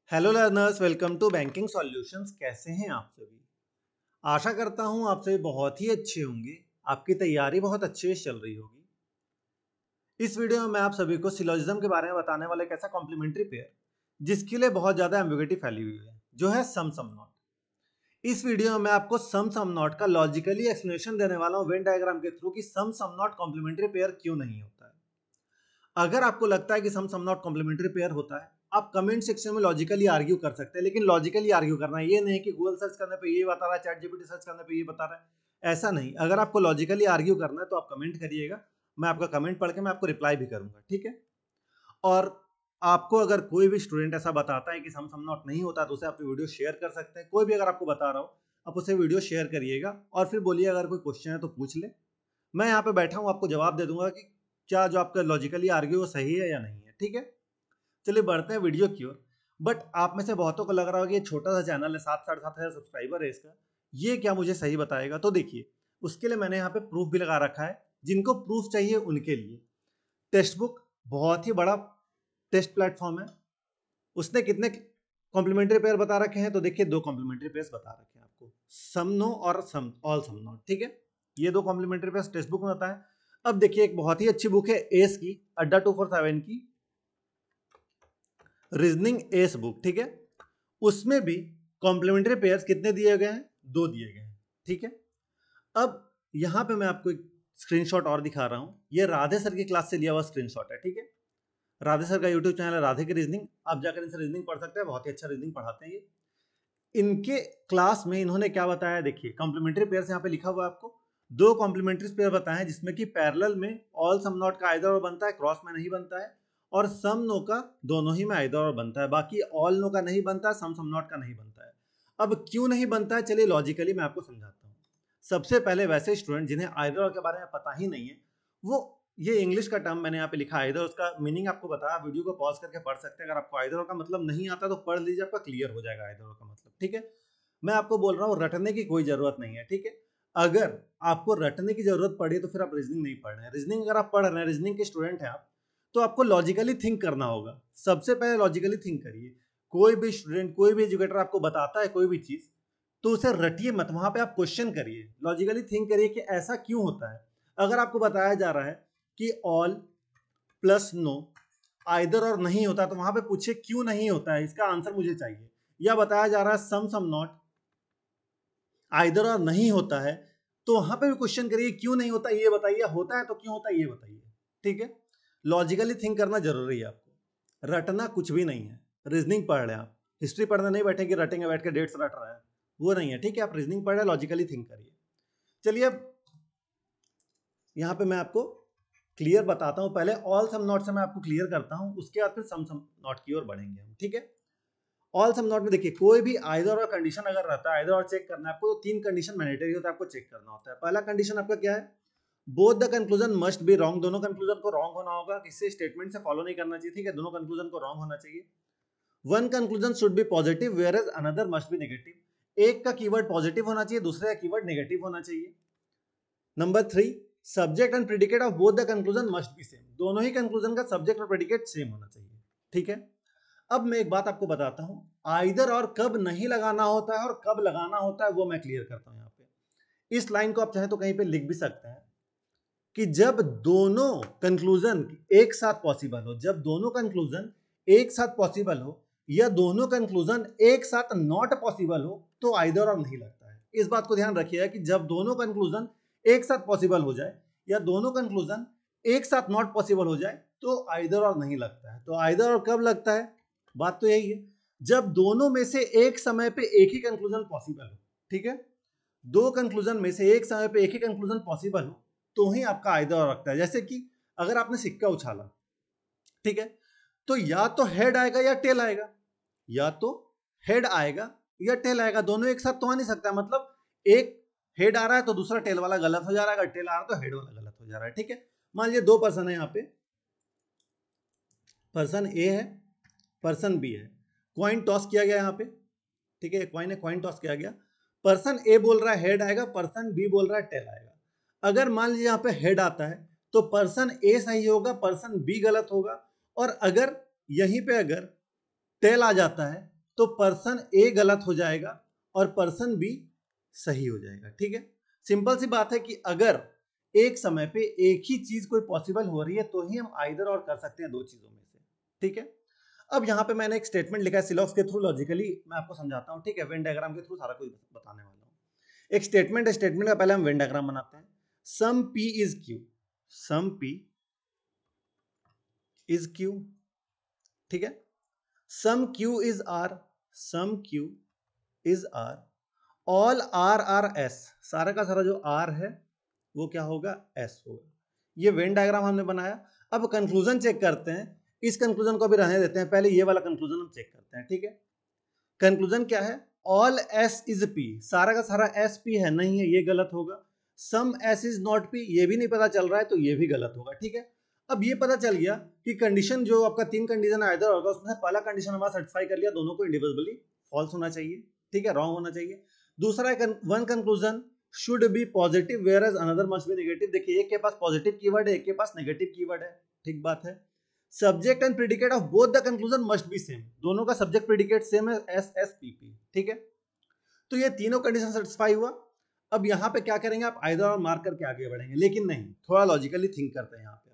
Hello learners, welcome to banking solutions. कैसे हैं आप सभी? आशा करता हूं आप सभी बहुत ही अच्छे होंगे। आपकी तैयारी बहुत अच्छे से चल रही होगी। इस वीडियो में मैं आप सभी को सिलोजिज्म के बारे में बताने वाला एक ऐसा कॉम्प्लीमेंट्री पेयर जिसके लिए बहुत ज्यादा एम्बिग्युइटी फैली हुई है, जो है सम सम नॉट। इस वीडियो में मैं आपको सम सम नॉट का लॉजिकली एक्सप्लेनेशन देने वाला हूं वेन डायग्राम के थ्रू कि सम सम नॉट कॉम्प्लीमेंट्री पेयर क्यों नहीं होता है। अगर आपको लगता है कि सम सम नॉट कॉम्प्लीमेंट्री पेयर होता है, आप कमेंट सेक्शन में लॉजिकली आर्ग्यू कर सकते हैं, लेकिन लॉजिकली आर्ग्यू करना है, ये नहीं कि गूगल सर्च करने पे ये बता रहा है, चैट जीपीटी सर्च करने पे ये बता रहा है। ऐसा नहीं। अगर आपको लॉजिकली आर्ग्यू करना है तो आप कमेंट करिएगा, मैं आपका कमेंट पढ़ के मैं आपको रिप्लाई भी करूंगा, ठीक है। और आपको अगर कोई भी स्टूडेंट ऐसा बताता है कि सम सम नॉट नहीं होता तो उसे आप वीडियो शेयर कर सकते हैं। कोई भी अगर आपको बता रहा हो, आप उसे वीडियो शेयर करिएगा और फिर बोलिए अगर कोई क्वेश्चन है तो पूछ ले। मैं यहाँ पे बैठा हूँ, आपको जवाब दे दूंगा कि क्या जो आपका लॉजिकली आर्ग्यू वो सही है या नहीं है, ठीक है। चलिए बढ़ते हैं वीडियो की ओर। बट आप में से बहुतों को लग रहा होगा कि ये छोटा सा चैनल है, 7-7.5 हजार सब्सक्राइबर है इसका, ये क्या मुझे सही बताएगा। तो देखिए, उसके लिए मैंने यहाँ पे प्रूफ भी लगा रखा है। जिनको प्रूफ चाहिए उनके लिए टेक्स्ट बुक बहुत ही बड़ा टेस्ट प्लेटफॉर्म है। उसने कितने कॉम्प्लीमेंट्री पेयर बता रखे हैं, तो देखिए 2 कॉम्प्लीमेंट्री पेयर बता रखे हैं आपको, सम नो और सम ऑल सम नॉट, ठीक है। ये 2 कॉम्प्लीमेंट्री पेयर टेक्स्ट बुक में होता है। अब देखिए, एक बहुत ही अच्छी बुक है एस की, अड्डा 247 की रीजनिंग एस बुक, ठीक है। उसमें भी कॉम्प्लीमेंट्री पेयर्स कितने दिए गए हैं? 2 दिए गए हैं, ठीक है। अब यहां पे मैं आपको एक स्क्रीनशॉट और दिखा रहा हूं। ये राधे सर की क्लास से लिया हुआ स्क्रीनशॉट है, ठीक है। राधे सर का यूट्यूब चैनल है राधे की रीजनिंग, आप जाकर इनसे रीजनिंग पढ़ सकते हैं। बहुत ही अच्छा रीजनिंग पढ़ाते हैं ये। इनके क्लास में इन्होंने क्या बताया, देखिए कॉम्प्लीमेंट्री पेयर्स यहाँ पे लिखा हुआ है आपको। 2 कॉम्प्लीमेंट्री पेयर बताए हैं जिसमें कि पैरेलल में ऑल सम नॉट का आइदर और बनता है, क्रॉस में नहीं बनता है, और सम नो का दोनों ही में आइदर और बनता है। बाकी ऑल नो का नहीं बनता है, सम सम नॉट का नहीं बनता है। अब क्यों नहीं बनता है, चलिए लॉजिकली मैं आपको समझाता हूँ। सबसे पहले वैसे स्टूडेंट जिन्हें आइदर और के बारे में पता ही नहीं है, वो ये इंग्लिश का टर्म मैंने यहाँ पे लिखा आइदर, उसका मीनिंग आपको बताया, वीडियो को पॉज करके पढ़ सकते हैं। अगर आपको आइदर का मतलब नहीं आता तो पढ़ लीजिए, आपका क्लियर हो जाएगा आइदर का मतलब, ठीक है। मैं आपको बोल रहा हूँ रटने की कोई जरूरत नहीं है, ठीक है। अगर आपको रटने की जरूरत पड़ी तो फिर आप रीजनिंग नहीं पढ़ रहे हैं। रीजनिंग अगर आप पढ़ रहे हैं, रीजनिंग के स्टूडेंट हैं आप, तो आपको लॉजिकली थिंक करना होगा। सबसे पहले लॉजिकली थिंक करिए। कोई भी स्टूडेंट, कोई भी एजुकेटर आपको बताता है कोई भी चीज, तो उसे रटिए मत, वहां पे आप क्वेश्चन करिए, लॉजिकली थिंक करिए कि ऐसा क्यों होता है। अगर आपको बताया जा रहा है कि ऑल प्लस नो आइदर और नहीं होता, तो वहां पे पूछिए क्यों नहीं होता है, इसका आंसर मुझे चाहिए। या बताया जा रहा है सम सम नॉट आइदर और नहीं होता है, तो वहां पे भी क्वेश्चन करिए क्यों नहीं होता ये बताइए, होता है तो क्यों होता है ये बताइए, ठीक है। लॉजिकली थिंक करना जरूरी है आपको, रटना कुछ भी नहीं है। रीजनिंग पढ़ रहे हैं आप, हिस्ट्री पढ़ने नहीं बैठे कि रटेंगे बैठ के डेट्स रट रहे हैं, वो नहीं है, ठीक है। आप रीजनिंग पढ़ रहे हैं, लॉजिकली थिंक करिए। चलिए अब यहाँ पे मैं आपको क्लियर बताता हूँ। पहले ऑल सम नॉट से मैं आपको क्लियर करता हूँ, उसके बाद फिर सम सम नॉट की ओर बढ़ेंगे हम, ठीक है। ऑल सम नॉट में देखिए, कोई भी आइदर और कंडीशन अगर रहता है, आइदर और चेक करना है आपको, तो 3 कंडीशन मैंडेटरी होता है, आपको चेक करना होता है। पहला कंडीशन आपका क्या है? Both the conclusion must be wrong, दोनों कंक्लूजन को रॉन्ग होना होगा, किसी स्टेटमेंट से फॉलो नहीं करना चाहिए, ठीक है। दोनों कंक्लूजन को रॉन्ग होना चाहिए। One conclusion should be positive where as another must be negative, एक का कीवर्ड पॉजिटिव होना चाहिए, दूसरे का कीवर्ड नेगेटिव होना चाहिए। Number 3, subject and predicate of both the conclusion must be same, दोनों ही कंक्लूजन का सब्जेक्ट और प्रेडिकेट सेम होना चाहिए, ठीक है। अब मैं एक बात आपको बताता हूं, आइदर और कब नहीं लगाना होता है और कब लगाना होता है वो मैं क्लियर करता हूं यहाँ पे। इस लाइन को आप चाहे तो कहीं पे लिख भी सकते हैं कि जब दोनों कंक्लूजन एक साथ पॉसिबल हो, जब दोनों कंक्लूजन एक साथ पॉसिबल हो, या दोनों कंक्लूजन एक साथ नॉट पॉसिबल हो, तो आइदर और नहीं लगता है। इस बात को ध्यान रखिएगा कि जब दोनों कंक्लूजन एक साथ पॉसिबल हो जाए या दोनों कंक्लूजन एक साथ नॉट पॉसिबल हो जाए, तो आइदर और नहीं लगता है। तो आइदर और कब लगता है? बात तो यही है, जब दोनों में से एक समय पे एक ही कंक्लूजन पॉसिबल हो, ठीक है। दो कंक्लूजन में से एक समय पे एक ही कंक्लूजन पॉसिबल हो तो ही आपका आइदर और रखता है। जैसे कि अगर आपने सिक्का उछाला, ठीक है, तो या तो हेड आएगा या टेल आएगा, या तो हेड आएगा या टेल आएगा, दोनों एक साथ तो आ नहीं सकता। मतलब एक हेड आ रहा है तो दूसरा टेल वाला गलत हो जा रहा है, अगर टेल आ रहा है तो हेड वाला गलत हो जा रहा है, ठीक है। मान लीजिए 2 पर्सन है यहाँ पे, पर्सन ए है, पर्सन बी है, क्वाइन टॉस किया गया यहाँ पे, ठीक है, क्वाइन है, क्वाइन टॉस किया गया। पर्सन ए बोल रहा है हेड आएगा, पर्सन बी बोल रहा है टेल आएगा। अगर मान लीजिए यहाँ पे हेड आता है तो पर्सन ए सही होगा, पर्सन बी गलत होगा। और अगर यहीं पे अगर टेल आ जाता है तो पर्सन ए गलत हो जाएगा और पर्सन बी सही हो जाएगा। ठीक है, सिंपल सी बात है कि अगर एक समय पे एक ही चीज कोई पॉसिबल हो रही है तो ही हम आइदर और कर सकते हैं दो चीजों में से। ठीक है, अब यहाँ पे मैंने एक स्टेटमेंट लिखा है सिलॉक्स के थ्रू, लॉजिकली मैं आपको समझाता हूँ। ठीक है, वेन डायग्राम के थ्रू सारा कुछ बताने वाला हूँ। एक स्टेटमेंट है, स्टेटमेंट का पहले हम वेन डायग्राम बनाते हैं। Some P is Q, some P is Q. ठीक है, some Q is R, some Q is R, all R are S, सारा का सारा जो आर है वो क्या होगा, एस होगा। ये वेन डायग्राम हमने बनाया। अब कंक्लूजन चेक करते हैं, इस कंक्लूजन को भी रहने देते हैं, पहले ये वाला कंक्लूजन हम चेक करते हैं। ठीक है, कंक्लूजन क्या है, ऑल एस इज पी, सारा का सारा एस पी है, नहीं है, ये गलत होगा। सम एस इज नॉट पी, ये भी नहीं पता चल रहा है तो ये भी गलत होगा। ठीक है, अब ये पता चल गया कि कंडीशन जो आपका तीन कंडीशन है इधर होगा, उसमें से पहला कंडीशन हमारा सेटिस्फाई कर लिया, दोनों को इंडिविजुअली फॉल्स होना चाहिए। ठीक है, रॉन्ग होना चाहिए। दूसरा one conclusion should be positive where as another must be negative. देखिए, एक के पास पॉजिटिव कीवर्ड है, एक के पास नेगेटिव कीवर्ड है। ठीक बात है। Subject and predicate of both the conclusion must be same, दोनों का सब्जेक्ट प्रेडिकेट सेम है, एस एस पी पी। ठीक है, तो ये तीनों कंडीशन सेटिस्फाई हुआ। अब यहाँ पे क्या करेंगे, आप आइदर और मार्क करके आगे बढ़ेंगे, लेकिन नहीं, थोड़ा लॉजिकली थिंक करते हैं यहाँ पे।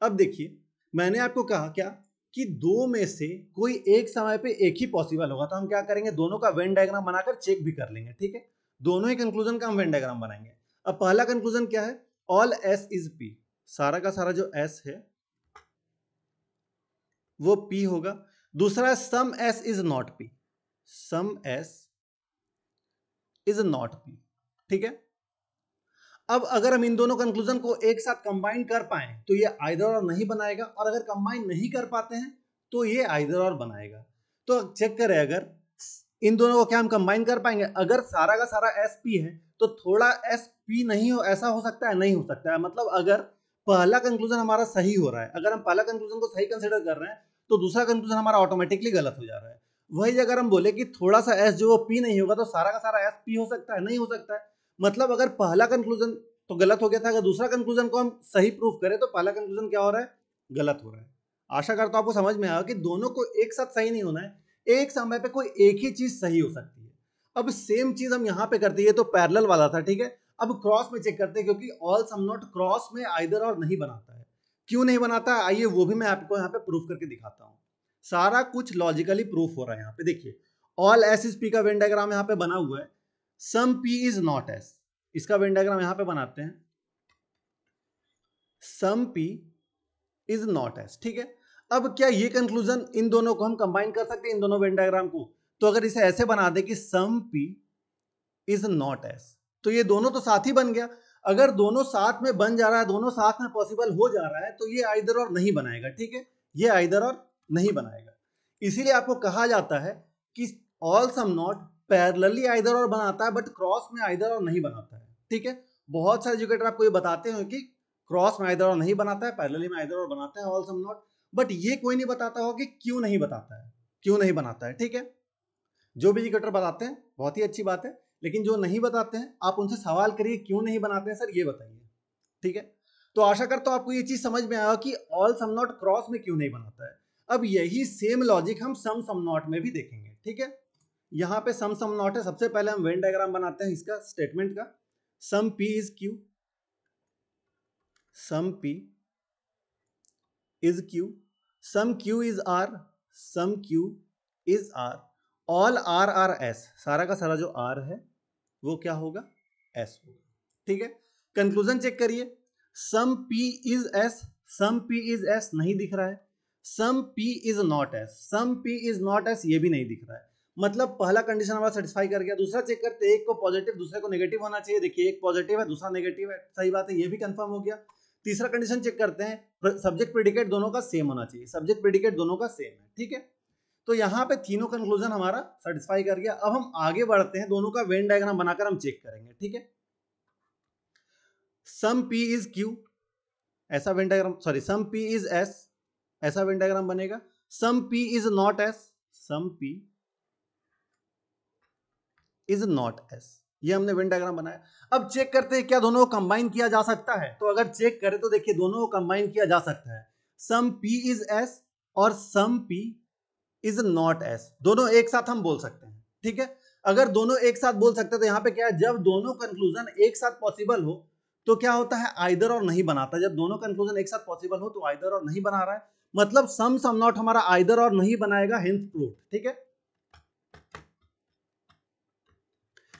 अब देखिए, मैंने आपको कहा क्या कि दो में से कोई एक समय पे एक ही पॉसिबल होगा, तो हम क्या करेंगे, दोनों का वेन डायग्राम बनाकर चेक भी कर लेंगे। ठीक है, दोनों ही कंक्लूजन का हम वेन डायग्राम बनाएंगे। अब पहला कंक्लूजन क्या है, ऑल एस इज पी, सारा का सारा जो एस है वो पी होगा। दूसरा, some S is not P, some S is not P. ठीक है, अब अगर हम इन दोनों कंक्लूजन को एक साथ कंबाइन कर पाए तो ये आइदर और नहीं बनाएगा, और अगर कंबाइन नहीं कर पाते हैं तो ये आइदर और बनाएगा। तो चेक करें, अगर इन दोनों को क्या हम कंबाइन कर पाएंगे, अगर सारा का सारा एस पी है तो थोड़ा एस पी नहीं हो, ऐसा हो सकता है, नहीं हो सकता है। मतलब अगर पहला कंक्लूजन हमारा सही हो रहा है, अगर हम पहला कंक्लूजन को सही कंसिडर कर रहे हैं तो दूसरा कंक्लूजन हमारा ऑटोमेटिकली गलत हो जा रहा है। वही अगर हम बोले कि थोड़ा सा एस जो वो पी नहीं होगा तो सारा का सारा एस पी हो सकता है, नहीं हो सकता है। मतलब अगर पहला कंक्लूजन तो गलत हो गया था, अगर दूसरा कंक्लूजन को हम सही प्रूफ करें तो पहला कंक्लूजन क्या हो रहा है, गलत हो रहा है। आशा करता हूं आपको समझ में आया कि दोनों को एक साथ सही नहीं होना है, एक समय पे कोई एक ही चीज सही हो सकती है। अब सेम चीज हम यहां पे करते हैं, तो पैरेलल वाला था। ठीक है, अब क्रॉस में चेक करते हैं, क्योंकि ऑल सम नॉट क्रॉस में आइदर और नहीं बनाता है। क्यों नहीं बनाता है, आइए वो भी मैं आपको यहाँ पे प्रूफ करके दिखाता हूँ। सारा कुछ लॉजिकली प्रूफ हो रहा है। यहाँ पे देखिए, ऑल एस इज पी का वेन डायग्राम यहाँ पे बना हुआ है, some P is not S, इसका वेन डायग्राम यहां पे बनाते हैं, some P is not S. ठीक है, अब क्या ये कंक्लूजन इन दोनों को हम कंबाइन कर सकते हैं, इन दोनों वेन डायग्राम को? तो अगर इसे ऐसे बना दे कि सम पी इज नॉट एस, तो ये दोनों तो साथ ही बन गया। अगर दोनों साथ में बन जा रहा है, दोनों साथ में पॉसिबल हो जा रहा है, तो ये आइदर और नहीं बनाएगा। ठीक है, ये आइदर और नहीं बनाएगा। इसीलिए आपको कहा जाता है कि all some not parallelly either और बनाता है, बट क्रॉस में आइदर और नहीं बनाता है। ठीक है, बहुत सारे एजुकेटर आपको ये बताते हैं कि क्रॉस में आइदर और नहीं बनाता है, पैरेलली में आइदर और बनाता है, ऑल सम नॉट, बट ये कोई नहीं बताता हो कि क्यों नहीं बताता है, क्यों नहीं बनाता है। ठीक है, जो भी एजुकेटर बताते हैं बहुत ही अच्छी बात है, लेकिन जो नहीं बताते हैं आप उनसे सवाल करिए, क्यों नहीं बनाते हैं सर, ये बताइए। ठीक है, तो आशा करता हूं आपको ये चीज समझ में आया कि ऑल सम नॉट क्रॉस में क्यों नहीं बनाता है। अब यही सेम लॉजिक हम सम नॉट में भी देखेंगे। ठीक है, यहां पे सम नॉट है, सबसे पहले हम वेन डायग्राम बनाते हैं इसका, स्टेटमेंट का। Some P is Q, some P is Q, some Q is R, some Q is R, all R are S, सारा का सारा जो आर है वो क्या होगा, एस होगा। ठीक है, कंक्लूजन चेक करिए, some P is S, some P is S नहीं दिख रहा है, some P is not S, some P is not S ये भी नहीं दिख रहा है। मतलब पहला कंडीशन हमारा सेटिस्फाई कर गया। दूसरा चेक करते, एक को पॉजिटिव दूसरे को नेगेटिव होना चाहिए। देखिए, एक पॉजिटिव है दूसरा नेगेटिव है, सही बात है, ये भी कंफर्म हो गया। तीसरा कंडीशन चेक करते हैं, सब्जेक्ट प्रेडिकेट दोनों का सेम होना चाहिए, सब्जेक्ट प्रेडिकेट दोनों का सेम है। ठीक है, तो यहाँ पे तीनों कंक्लूजन हमारा सेटिस्फाई कर गया। अब हम आगे बढ़ते हैं, दोनों का वेन डायग्राम बनाकर हम चेक करेंगे। ठीक है, सम पी इज क्यू, ऐसा Venn diagram, sorry some P is S, ऐसा वेन डायग्राम बनेगा। Some P is not S, some P is not S, ये हमने वेन डायग्राम बनाया। अब चेक करते हैं क्या दोनों को कंबाइन किया जा सकता है। तो अगर चेक करें तो देखिए दोनों को कंबाइन किया जा सकता है, सम पी इज एस और सम पी इज नॉट एस, दोनों एक साथ हम बोल सकते हैं, ठीक है। अगर दोनों एक साथ बोल सकते हैं तो यहाँ पे क्या है, जब दोनों कंक्लूजन एक साथ पॉसिबल हो तो क्या होता है, आइदर और नहीं बनाता। जब दोनों कंक्लूजन एक साथ पॉसिबल हो तो आइदर और नहीं बना रहा है, मतलब सम सम नॉट हमारा आइदर और नहीं बनाएगा, हिंस प्रूफ, ठीक है।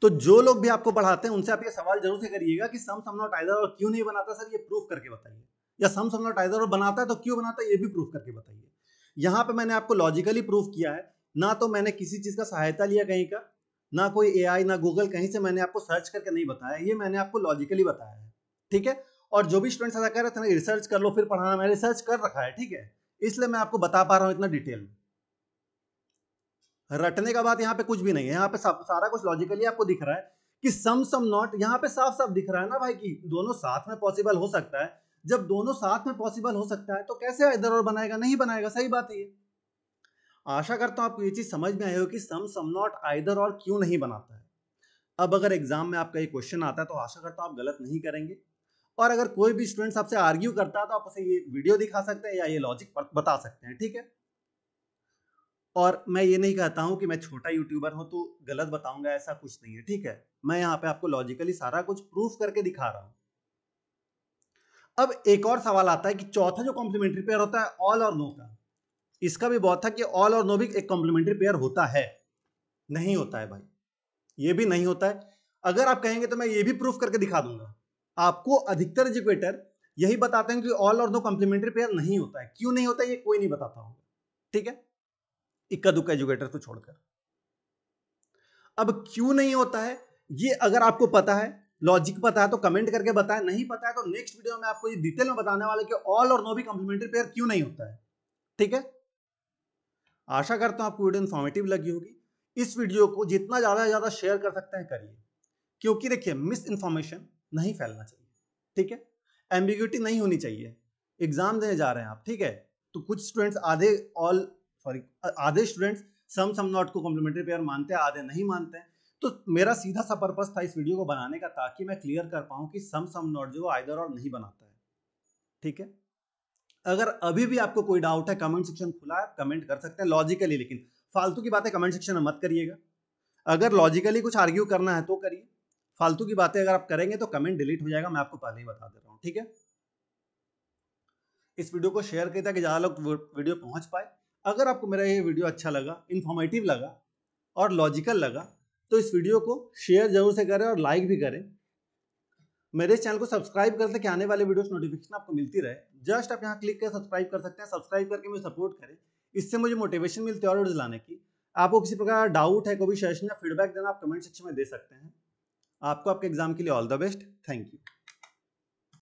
तो जो लोग भी आपको पढ़ाते हैं उनसे आप ये सवाल जरूर से करिएगा कि सम सम नॉट आइदर और क्यों नहीं बनाता सर, ये प्रूफ करके बताइए, या सम सम नॉट आइदर और बनाता है तो क्यों बनाता है ये भी प्रूफ करके बताइए। यहां पे मैंने आपको लॉजिकली प्रूफ किया है, ना तो मैंने किसी चीज का सहायता लिया कहीं का, ना कोई एआई ना गूगल कहीं से मैंने आपको सर्च करके नहीं बताया, ये मैंने आपको लॉजिकली बताया है, ठीक है। और जो भी स्टूडेंट्स ऐसा कह रहे थे ना रिसर्च कर लो फिर पढ़ाना, मैंने रिसर्च कर रखा है, ठीक है, इसलिए मैं आपको बता पा रहा हूं इतना डिटेल में। रटने का बात यहाँ पे कुछ भी नहीं है, यहाँ पे सारा कुछ लॉजिकली आपको दिख रहा है कि सम सम नॉट, यहाँ पे साफ साफ दिख रहा है ना भाई कि दोनों साथ में पॉसिबल हो सकता है। जब दोनों साथ में पॉसिबल हो सकता है तो कैसे इधर और बनाएगा, नहीं बनाएगा, सही बात है ये। आशा करता हूं आपको ये चीज समझ में आई हो कि सम सम नॉट आइदर और क्यों नहीं बनाता है। अब अगर एग्जाम में आपका ये क्वेश्चन आता है तो आशा करता हूं आप गलत नहीं करेंगे, और अगर कोई भी स्टूडेंट आपसे आर्ग्यू करता है तो आप उसे ये वीडियो दिखा सकते हैं या ये लॉजिक बता सकते हैं, ठीक है। और मैं ये नहीं कहता हूं कि मैं छोटा यूट्यूबर हूं तो गलत बताऊंगा, ऐसा कुछ नहीं है, ठीक है। मैं यहाँ पे आपको लॉजिकली सारा कुछ प्रूफ करके दिखा रहा हूं। अब एक और सवाल आता है कि चौथा जो कॉम्प्लीमेंट्री पेयर होता है ऑल और नो का, इसका भी बहुत था कि ऑल और नो भी एक कॉम्प्लीमेंट्री पेयर होता है, नहीं होता है भाई, ये भी नहीं होता है। अगर आप कहेंगे तो मैं ये भी प्रूफ करके दिखा दूंगा। आपको अधिकतर एजुकेटर यही बताते हैं कि ऑल और नो कॉम्प्लीमेंट्री पेयर नहीं होता है, क्यों नहीं होता है ये कोई नहीं बताता होगा, ठीक है, इक्का दुक्का एजुकेटर को छोड़कर। अब क्यों नहीं होता है ये अगर आपको पता है, लॉजिक पता है तो कमेंट करके बताएं, नहीं पता है तो नेक्स्ट वीडियो में आपको ये डिटेल में बताने वाले कि ऑल और नो भी कॉम्प्लीमेंट्री पेयर क्यों नहीं होता है, ठीक है। आशा करता हूं आपको वीडियो इन्फॉर्मेटिव लगी होगी। इस वीडियो को जितना ज्यादा से ज्यादा शेयर कर सकते हैं करिए, क्योंकि देखिए मिस इन्फॉर्मेशन नहीं फैलना चाहिए, ठीक है, एम्बिग्यूटी नहीं होनी चाहिए। एग्जाम देने जा रहे हैं आप, ठीक है, तो कुछ स्टूडेंट्स आधे स्टूडेंट्स सम सम नॉट को कॉम्प्लीमेंट्री पेयर मानते हैं, आधे नहीं मानते हैं। तो मेरा सीधा सा पर्पस था इस वीडियो को बनाने का, ताकि मैं क्लियर कर पाऊं कि सम सम नॉट जो आइदर और नहीं बनाता है, ठीक है। अगर अभी भी आपको कोई डाउट है कमेंट सेक्शन खुला है, कमेंट कर सकते हैं लॉजिकली, लेकिन फालतू की बातें कमेंट सेक्शन में मत करिएगा। अगर लॉजिकली कुछ आर्ग्यू करना है तो करिए, फालतू की बातें अगर आप करेंगे तो कमेंट डिलीट हो जाएगा, मैं आपको पहले ही बता दे रहा हूं, ठीक है। इस वीडियो को शेयर करिए ताकि ज़्यादा लोग वीडियो पहुंच पाए। अगर आपको मेरा ये वीडियो अच्छा लगा, इन्फॉर्मेटिव लगा और लॉजिकल लगा तो इस वीडियो को शेयर जरूर से करें और लाइक भी करें। मेरे चैनल को सब्सक्राइब करते कि आने वाले वीडियोस नोटिफिकेशन आपको मिलती रहे। जस्ट आप यहाँ क्लिक कर सब्सक्राइब कर सकते हैं, सब्सक्राइब करके मुझे सपोर्ट करें, इससे मुझे मोटिवेशन मिलती है और वीडियोस लाने की। आपको किसी प्रकार डाउट है, कोई भी सजेशन या फीडबैक देना, आप कमेंट सेक्शन में दे सकते हैं। आपको आपके एग्जाम के लिए all the best, thank you.